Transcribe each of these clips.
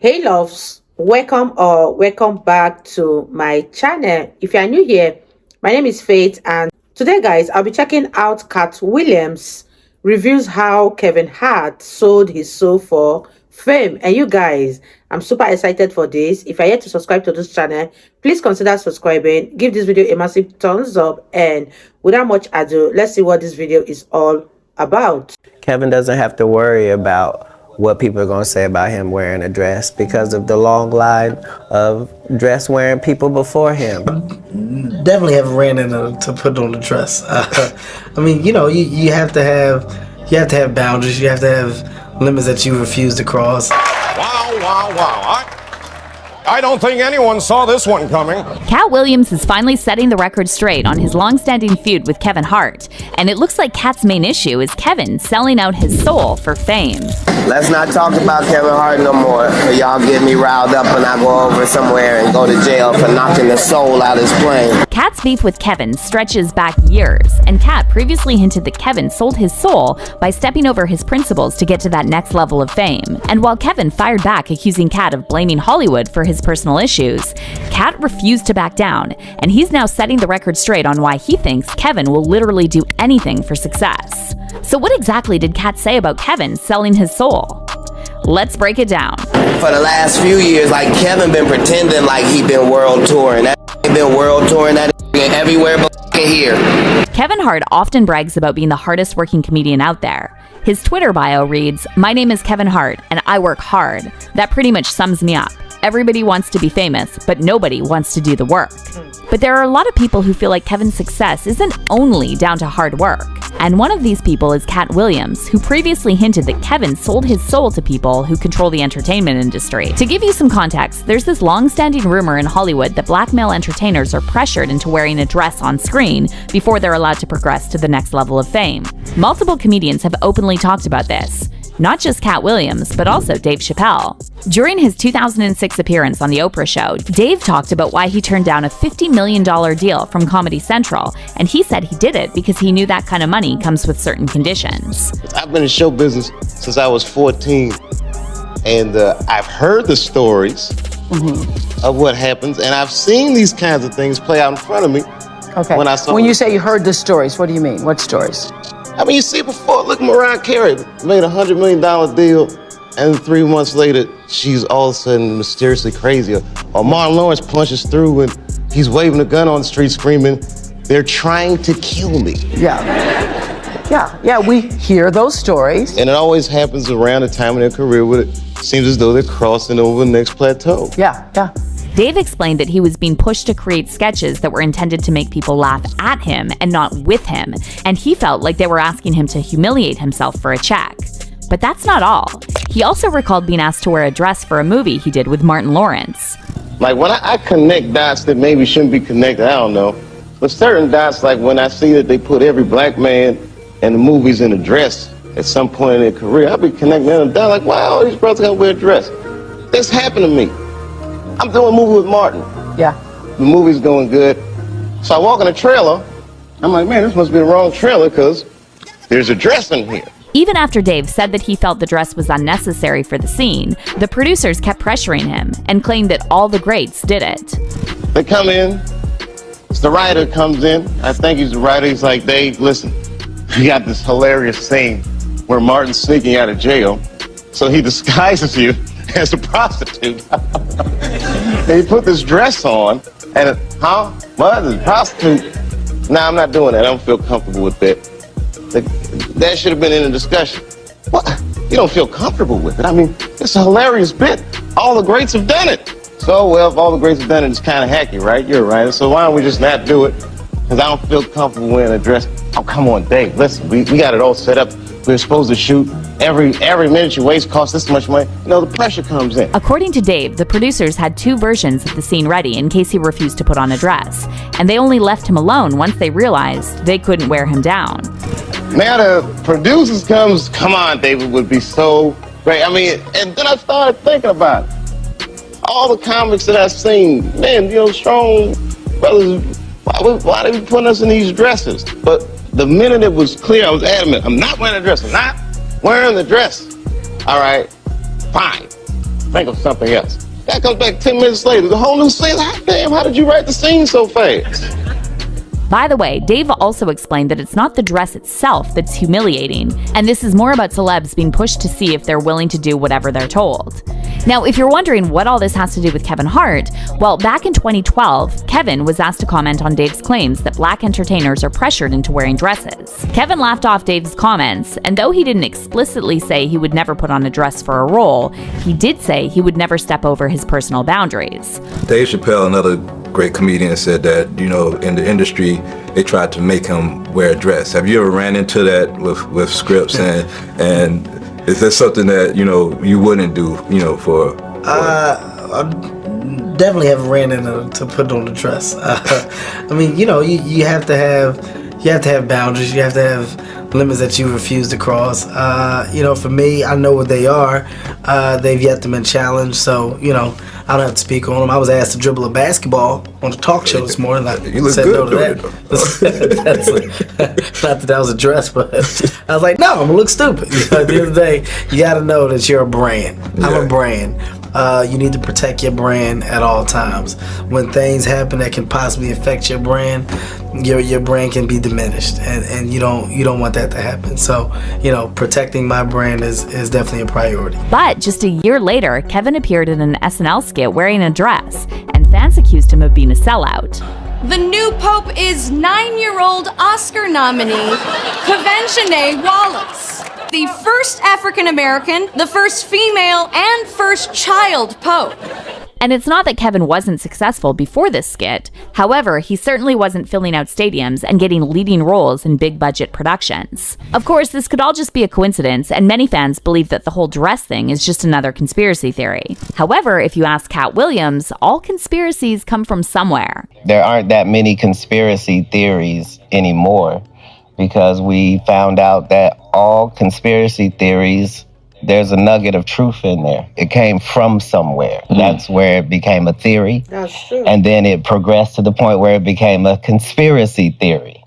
Hey loves, welcome back to my channel. If you are new here, my name is Faith, and today guys I'll be checking out Katy Williams reviews how Kevin Hart sold his soul for fame. And you guys, I'm super excited for this. If you're yet to subscribe to this channel, please consider subscribing, give this video a massive thumbs up, and without much ado, let's see what this video is all about. Kevin doesn't have to worry about what people are going to say about him wearing a dress because of the long line of dress wearing people before him. Definitely haven't ran into to put on the dress. I mean, you know, you have to have boundaries. You have to have limits that you refuse to cross. Wow. I don't think anyone saw this one coming. Katy Williams is finally setting the record straight on his long-standing feud with Kevin Hart, and it looks like Katy's main issue is Kevin selling out his soul for fame. Let's not talk about Kevin Hart no more, or y'all get me riled up and I go over somewhere and go to jail for knocking the soul out of his plane. Katy's beef with Kevin stretches back years, and Katy previously hinted that Kevin sold his soul by stepping over his principles to get to that next level of fame. And while Kevin fired back accusing Katy of blaming Hollywood for his personal issues, Katy refused to back down, and he's now setting the record straight on why he thinks Kevin will literally do anything for success. So what exactly did Katy say about Kevin selling his soul? Let's break it down. For the last few years, like, Kevin been pretending like he been world touring. That been world touring, that everywhere but here. Kevin Hart often brags about being the hardest working comedian out there. His Twitter bio reads, "My name is Kevin Hart, and I work hard." That pretty much sums me up. Everybody wants to be famous, but nobody wants to do the work. But there are a lot of people who feel like Kevin's success isn't only down to hard work. And one of these people is Katy Williams, who previously hinted that Kevin sold his soul to people who control the entertainment industry. To give you some context, there's this long-standing rumor in Hollywood that black male entertainers are pressured into wearing a dress on screen before they're allowed to progress to the next level of fame. Multiple comedians have openly talked about this. Not just Katy Williams, but also Dave Chappelle. During his 2006 appearance on The Oprah Show, Dave talked about why he turned down a $50 million deal from Comedy Central, and he said he did it because he knew that kind of money comes with certain conditions. I've been in show business since I was 14, and I've heard the stories of what happens, and I've seen these kinds of things play out in front of me. Okay. When you say you heard the stories, what do you mean? What stories? I mean, you see before, look, Mariah Carey made a $100 million deal, and 3 months later, she's all of a sudden mysteriously crazy. Or Martin Lawrence punches through and he's waving a gun on the street screaming, "They're trying to kill me." Yeah, we hear those stories. And it always happens around the time of their career where it seems as though they're crossing over the next plateau. Yeah. Dave explained that he was being pushed to create sketches that were intended to make people laugh at him and not with him, and he felt like they were asking him to humiliate himself for a check. But that's not all. He also recalled being asked to wear a dress for a movie he did with Martin Lawrence. Like, when I connect dots that maybe shouldn't be connected, I don't know. But certain dots, like when I see that they put every black man in the movies in a dress at some point in their career, I'll be connecting them down like, wow, all these brothers gotta wear a dress. This happened to me. I'm doing a movie with Martin. Yeah. The movie's going good. So I walk in a trailer. I'm like, man, this must be the wrong trailer because there's a dress in here. Even after Dave said that he felt the dress was unnecessary for the scene, the producers kept pressuring him and claimed that all the greats did it. They come in. It's the writer comes in. I think he's the writer. He's like, Dave, listen, we got this hilarious scene where Martin's sneaking out of jail. So he disguises you as a prostitute. And he put this dress on, and what? A prostitute? Nah, I'm not doing that. I don't feel comfortable with that. That should have been in the discussion. What? You don't feel comfortable with it? I mean, it's a hilarious bit. All the greats have done it. So, well, if all the greats have done it, it's kind of hacky, right? You're right. So why don't we just not do it? Because I don't feel comfortable wearing a dress. Oh, come on, Dave. Listen, we got it all set up. We're supposed to shoot. Every minute you waste costs this much money. You know, the pressure comes in. According to Dave, the producers had 2 versions of the scene ready in case he refused to put on a dress, and they only left him alone once they realized they couldn't wear him down. Now the producers come on, David would be so great. I mean, and then I started thinking about it. All the comics that I've seen, man, you know, strong brothers, why they be putting us in these dresses? But the minute it was clear, I was adamant, I'm not wearing a dress. I'm not wearing the dress. All right, fine. think of something else. That comes back 10 minutes later. The whole new scene. Damn, how did you write the scene so fast? By the way, Dave also explained that it's not the dress itself that's humiliating, and this is more about celebs being pushed to see if they're willing to do whatever they're told. Now, if you're wondering what all this has to do with Kevin Hart, well, back in 2012, Kevin was asked to comment on Dave's claims that black entertainers are pressured into wearing dresses. Kevin laughed off Dave's comments, and though he didn't explicitly say he would never put on a dress for a role, he did say he would never step over his personal boundaries. Dave Chappelle, another great comedian, said that, in the industry, they tried to make him wear a dress. Have you ever ran into that with scripts, and is that something that you wouldn't do for I definitely haven't ran into to put on the dress. I mean, you have to have boundaries. You have to have limits that you refuse to cross. For me, I know what they are. They've yet to been challenged, so I don't have to speak on them. I was asked to dribble a basketball on the talk show this morning. You look good doing it. Not that was a dress, but I was like, no, I'm gonna look stupid. At the end of the day, you got to know that you're a brand. I'm a brand. You need to protect your brand at all times. When things happen that can possibly affect your brand, your brand can be diminished, and you don't want that to happen. So, protecting my brand is definitely a priority. But just a year later, Kevin appeared in an SNL skit wearing a dress, and fans accused him of being a sellout. The new pope is 9-year-old Oscar nominee Kelvin Wallace, the first African American, the first female, and first child pope. And it's not that Kevin wasn't successful before this skit. However, he certainly wasn't filling out stadiums and getting leading roles in big budget productions. Of course, this could all just be a coincidence, and many fans believe that the whole dress thing is just another conspiracy theory. However, if you ask Cat Williams, all conspiracies come from somewhere. There aren't that many conspiracy theories anymore, because we found out that all conspiracy theories, there's a nugget of truth in there. It came from somewhere. That's where it became a theory. That's true. And then it progressed to the point where it became a conspiracy theory.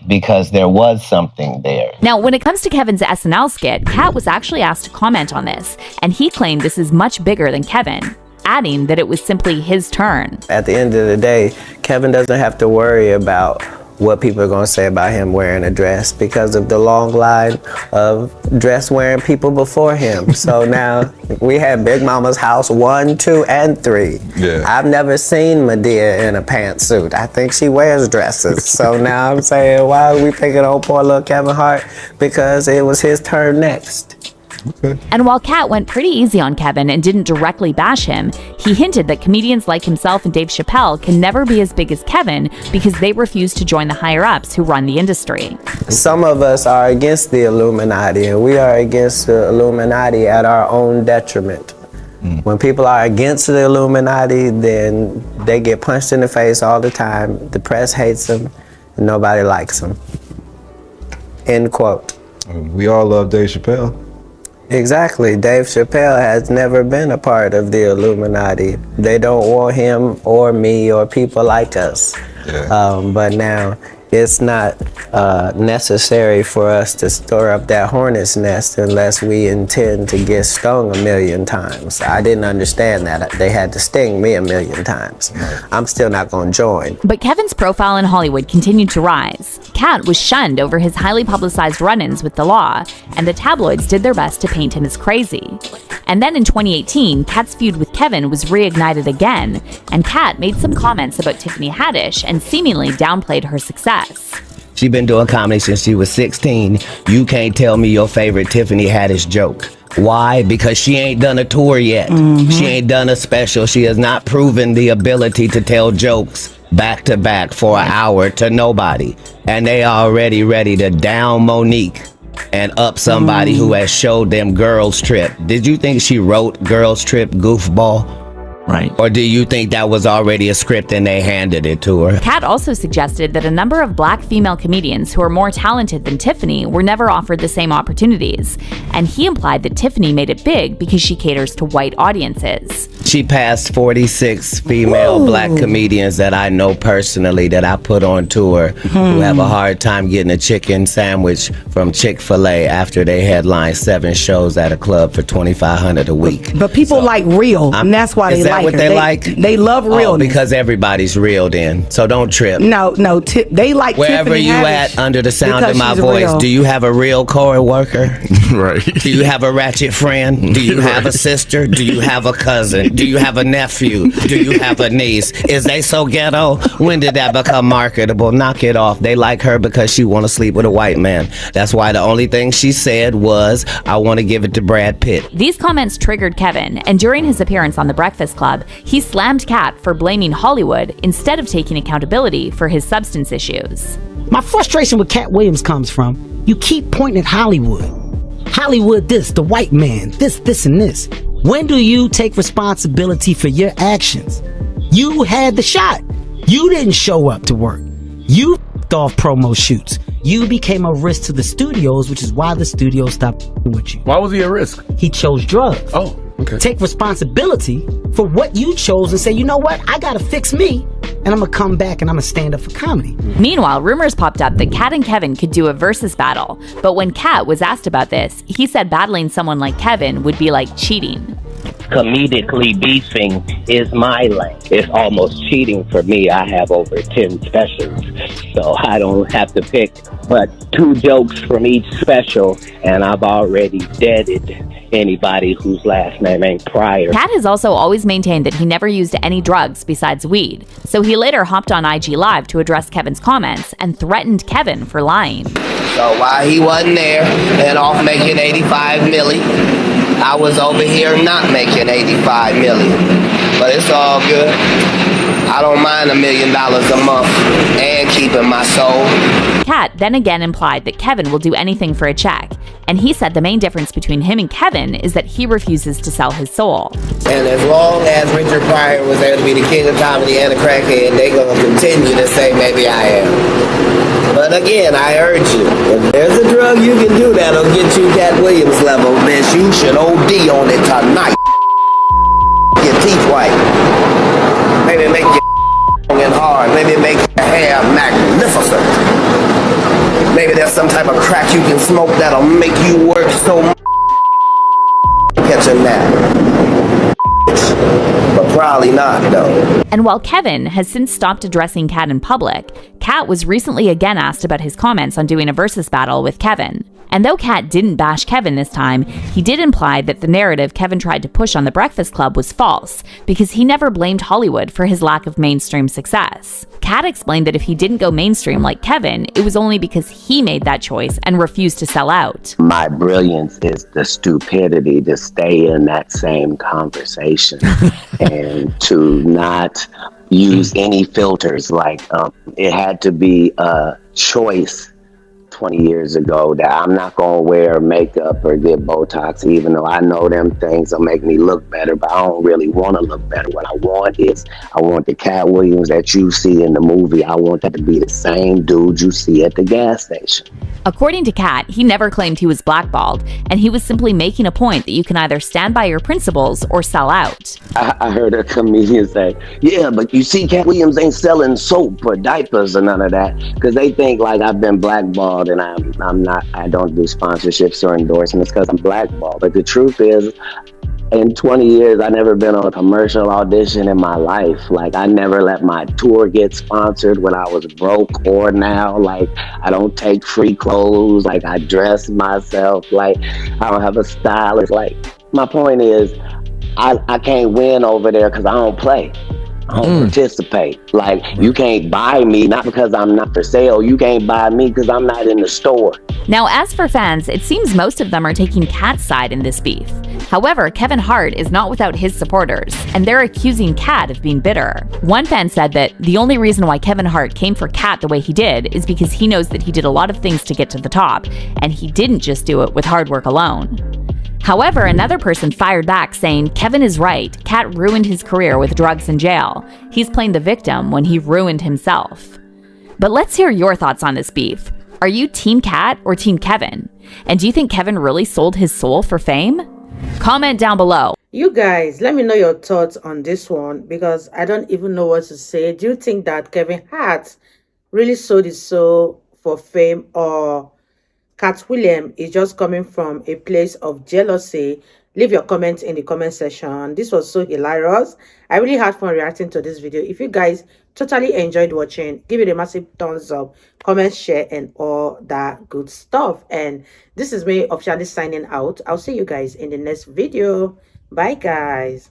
Because there was something there. Now, when it comes to Kevin's SNL skit, Cat was actually asked to comment on this, and he claimed this is much bigger than Kevin, adding that it was simply his turn. At the end of the day, Kevin doesn't have to worry about what people are going to say about him wearing a dress because of the long line of dress-wearing people before him. So now we had Big Mama's house 1, 2, and 3. Yeah. I've never seen Medea in a pantsuit. I think she wears dresses. So now I'm saying, why are we picking on poor little Kevin Hart? Because it was his turn next. Okay. And while Cat went pretty easy on Kevin and didn't directly bash him, he hinted that comedians like himself and Dave Chappelle can never be as big as Kevin because they refuse to join the higher-ups who run the industry. Some of us are against the Illuminati, and we are against the Illuminati at our own detriment. When people are against the Illuminati, then they get punched in the face all the time. The press hates them, and nobody likes them. End quote. We all love Dave Chappelle. Exactly. Dave Chappelle has never been a part of the Illuminati. They don't want him or me or people like us. Yeah. But now it's not necessary for us to stir up that hornet's nest unless we intend to get stung 1,000,000 times. I didn't understand that. They had to sting me 1,000,000 times. I'm still not going to join. But Kevin's profile in Hollywood continued to rise. Cat was shunned over his highly publicized run-ins with the law, and the tabloids did their best to paint him as crazy. And then in 2018, Cat's feud with Kevin was reignited again, and Cat made some comments about Tiffany Haddish and seemingly downplayed her success. She been doing comedy since she was 16. You can't tell me your favorite Tiffany Haddish joke. Why? Because she ain't done a tour yet. She ain't done a special. She has not proven the ability to tell jokes back to back for an hour to nobody. And they already ready to down Monique and up somebody who has showed them Girls Trip. Did you think she wrote Girls Trip, goofball? Right. Or do you think that was already a script and they handed it to her? Cat also suggested that a number of black female comedians who are more talented than Tiffany were never offered the same opportunities. And he implied that Tiffany made it big because she caters to white audiences. She passed 46 female black comedians that I know personally that I put on tour who have a hard time getting a chicken sandwich from Chick-fil-A after they headline 7 shows at a club for $2,500 a week. But people like real, and that's why they like her. Is that what they like? They love realness. Because everybody's real then. So don't trip. No, they like wherever Tiffany you Haddish at under the sound of my because she's voice, real. do you have a real co-worker? Right. Do you have a ratchet friend? Do you have a sister? Do you have a cousin? Do you have a nephew? Do you have a niece? Is they so ghetto? When did that become marketable? Knock it off. They like her because she want to sleep with a white man. That's why the only thing she said was, I want to give it to Brad Pitt. These comments triggered Kevin, and during his appearance on The Breakfast Club, he slammed Kat for blaming Hollywood instead of taking accountability for his substance issues. My frustration with Cat Williams comes from, you keep pointing at Hollywood. Hollywood this, the white man, this, and this. When do you take responsibility for your actions? You had the shot. You didn't show up to work. You f***ed off promo shoots. You became a risk to the studios, which is why the studios stopped with you. Why was he a risk? He chose drugs. Oh, okay. Take responsibility for what you chose and say, you know what? I gotta fix me, and I'm gonna come back and I'm gonna stand up for comedy. Meanwhile, rumors popped up that Kat and Kevin could do a versus battle, but when Kat was asked about this, he said battling someone like Kevin would be like cheating. Comedically beefing is my lane. It's almost cheating for me. I have over 10 specials, so I don't have to pick but 2 jokes from each special, and I've already deaded anybody whose last name ain't Pryor. Kat has also always maintained that he never used any drugs besides weed, so he later hopped on IG Live to address Kevin's comments and threatened Kevin for lying. So while he wasn't there and off making 85 million, I was over here not making 85 million. But it's all good. I don't mind $1 million a month and keeping my soul. Kat then again implied that Kevin will do anything for a check, and he said the main difference between him and Kevin is that he refuses to sell his soul. And as long as Richard Pryor was able to be the king of comedy and a crackhead, they gonna continue to say maybe I am. But again, I urge you, if there's a drug you can do that'll get you Cat Williams level, bitch, you should OD on it tonight. Your teeth white. Maybe make your long and hard. Maybe make your hair magnificent. Maybe there's some type of crack you can smoke that'll make you work so much. Catch a nap. But probably not, though. And while Kevin has since stopped addressing Kat in public, Kat was recently again asked about his comments on doing a versus battle with Kevin. And though Kat didn't bash Kevin this time, he did imply that the narrative Kevin tried to push on The Breakfast Club was false, because he never blamed Hollywood for his lack of mainstream success. Kat explained that if he didn't go mainstream like Kevin, it was only because he made that choice and refused to sell out. My brilliance is the stupidity to stay in that same conversation and to not use any filters. Like it had to be a choice 20 years ago that I'm not gonna wear makeup or get Botox, even though I know them things will make me look better, but I don't really want to look better. What I want is, I want the Cat Williams that you see in the movie, I want that to be the same dude you see at the gas station. According to Kat, he never claimed he was blackballed, and he was simply making a point that you can either stand by your principles or sell out. I heard a comedian say, yeah, but you see, Cat Williams ain't selling soap or diapers or none of that, because they think like I've been blackballed and I'm not, I don't do sponsorships or endorsements because I'm blackballed. But the truth is, in 20 years, I never been on a commercial audition in my life. Like, I never let my tour get sponsored when I was broke or now. Like, I don't take free clothes. Like, I dress myself. Like, I don't have a stylist. Like, my point is, I can't win over there because I don't play. I don't participate. Like, you can't buy me, not because I'm not for sale. You can't buy me because I'm not in the store. Now, as for fans, it seems most of them are taking Kat's side in this beef. However, Kevin Hart is not without his supporters, and they're accusing Kat of being bitter. One fan said that the only reason why Kevin Hart came for Kat the way he did is because he knows that he did a lot of things to get to the top, and he didn't just do it with hard work alone. However, another person fired back saying Kevin is right, Kat ruined his career with drugs and jail. He's playing the victim when he ruined himself. But let's hear your thoughts on this beef. Are you Team Kat or Team Kevin? And do you think Kevin really sold his soul for fame? Comment down below. You guys, let me know your thoughts on this one because I don't even know what to say. Do you think that Kevin Hart really sold his soul for fame, or Cat William is just coming from a place of jealousy? Leave your comments in the comment section. This was so hilarious. I really had fun reacting to this video. If you guys totally enjoyed watching, give it a massive thumbs up, comment, share, and all that good stuff. And this is me officially signing out. I'll see you guys in the next video. Bye guys.